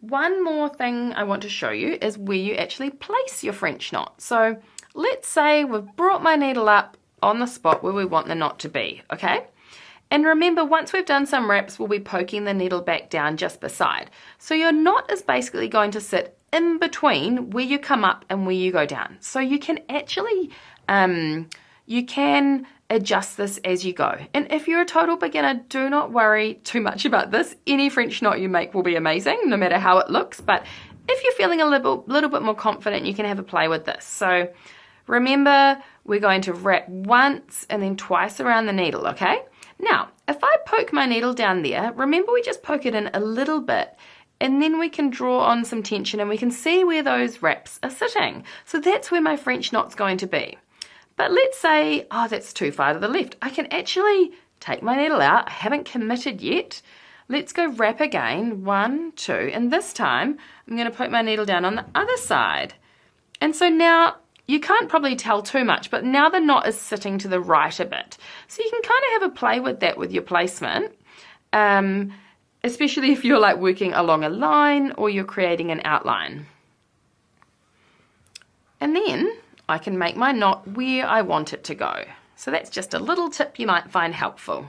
one more thing I want to show you is where you actually place your French knot. So let's say we've brought my needle up on the spot where we want the knot to be, okay? And remember, once we've done some wraps, we'll be poking the needle back down just beside. So your knot is basically going to sit in between where you come up and where you go down. So you can actually, you can adjust this as you go. And if you're a total beginner, do not worry too much about this. Any French knot you make will be amazing, no matter how it looks. But if you're feeling a little bit more confident, you can have a play with this. So remember, we're going to wrap once and then twice around the needle, okay? Now, if I poke my needle down there, remember we just poke it in a little bit, and then we can draw on some tension and we can see where those wraps are sitting. So that's where my French knot's going to be. But let's say, oh, that's too far to the left. I can actually take my needle out. I haven't committed yet. Let's go wrap again, 1, 2, and this time I'm going to poke my needle down on the other side. And so now, you can't probably tell too much, but now the knot is sitting to the right a bit. So you can kind of have a play with that with your placement, especially if you're like working along a line or you're creating an outline. And then I can make my knot where I want it to go. So that's just a little tip you might find helpful.